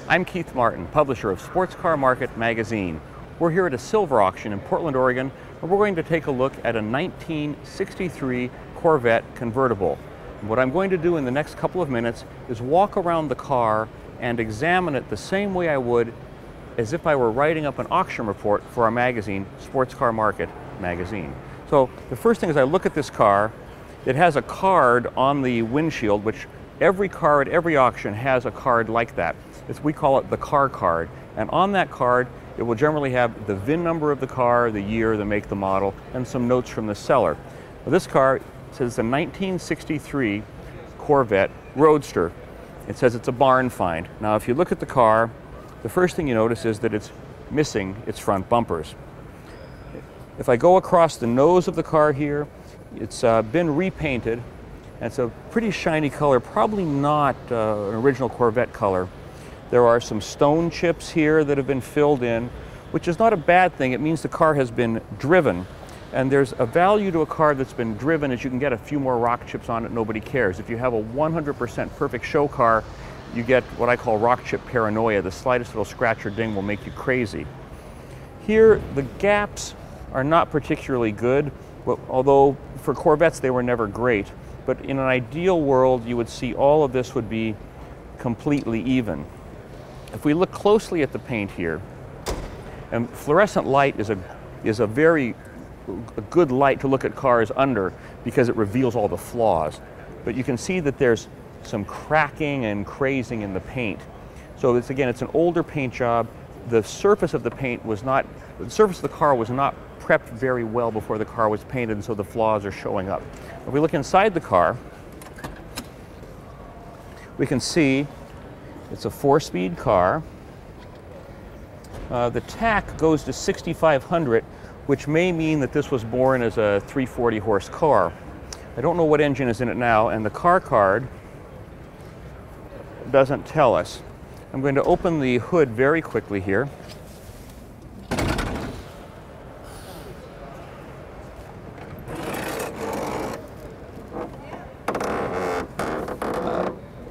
I'm Keith Martin, publisher of Sports Car Market magazine. We're here at a silver auction in Portland, Oregon, and we're going to take a look at a 1963 Corvette Convertible. And what I'm going to do in the next couple of minutes is walk around the car and examine it the same way I would as if I were writing up an auction report for our magazine, Sports Car Market magazine. So the first thing is I look at this car. It has a card on the windshield, which every car at every auction has a card like that. We call it the car card. And on that card, it will generally have the VIN number of the car, the year, the make, the model, and some notes from the seller. Well, this car says it's a 1963 Corvette Roadster. It says it's a barn find. Now, if you look at the car, the first thing you notice is that it's missing its front bumpers. If I go across the nose of the car here, it's been repainted. And it's a pretty shiny color, probably not an original Corvette color. There are some stone chips here that have been filled in, which is not a bad thing. It means the car has been driven. And there's a value to a car that's been driven is you can get a few more rock chips on it, nobody cares. If you have a 100% perfect show car, you get what I call rock chip paranoia. The slightest little scratch or ding will make you crazy. Here, the gaps are not particularly good, although for Corvettes they were never great. But in an ideal world, you would see all of this would be completely even. If we look closely at the paint here, and fluorescent light is a very good light to look at cars under because it reveals all the flaws. But you can see that there's some cracking and crazing in the paint. So it's an older paint job. The surface of the paint was not, the surface of the car was not prepped very well before the car was painted, and so the flaws are showing up. If we look inside the car, we can see it's a 4-speed car. The tach goes to 6,500, which may mean that this was born as a 340 horse car. I don't know what engine is in it now, and the car card doesn't tell us. I'm going to open the hood very quickly here.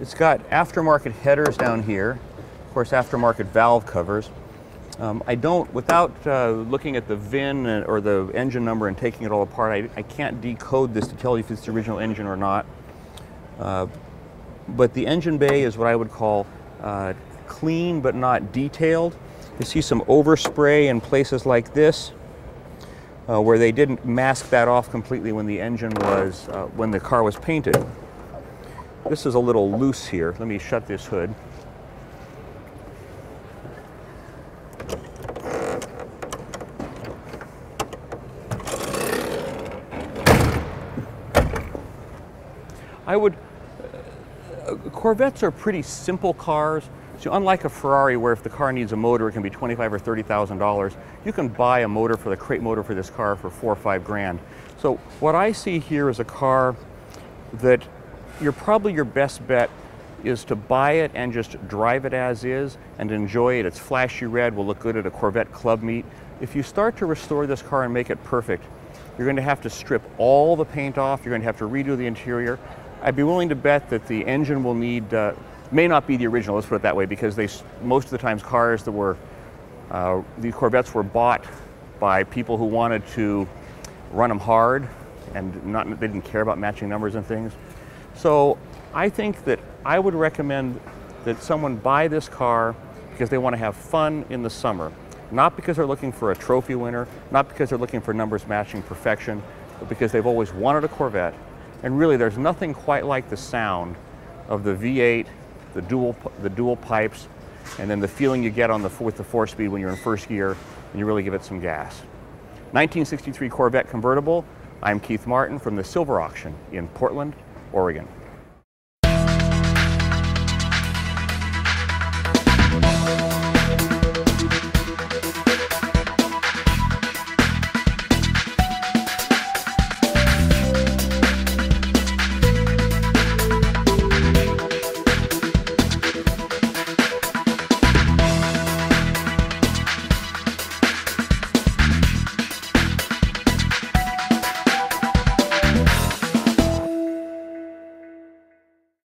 It's got aftermarket headers down here, of course aftermarket valve covers. Without looking at the VIN or the engine number and taking it all apart, I can't decode this to tell you if it's the original engine or not. But the engine bay is what I would call clean but not detailed. You see some overspray in places like this where they didn't mask that off completely when the engine was, when the car was painted. This is a little loose here. Let me shut this hood. Corvettes are pretty simple cars. So unlike a Ferrari, where if the car needs a motor, it can be $25,000 or $30,000, you can buy a motor for the crate motor for this car for $4 or $5 grand. So what I see here is a car that probably your best bet is to buy it and just drive it as is and enjoy it. It's flashy red, will look good at a Corvette club meet. If you start to restore this car and make it perfect, you're going to have to strip all the paint off, you're going to have to redo the interior. I'd be willing to bet that the engine will need, may not be the original, let's put it that way, because most of the times cars that were, the Corvettes were bought by people who wanted to run them hard and they didn't care about matching numbers and things. So I think that I would recommend that someone buy this car because they want to have fun in the summer. Not because they're looking for a trophy winner, not because they're looking for numbers matching perfection, but because they've always wanted a Corvette. And really, there's nothing quite like the sound of the V8, the dual pipes, and then the feeling you get with the 4-speed when you're in first gear and you really give it some gas. 1963 Corvette Convertible. I'm Keith Martin from the Silver Auction in Portland, Oregon.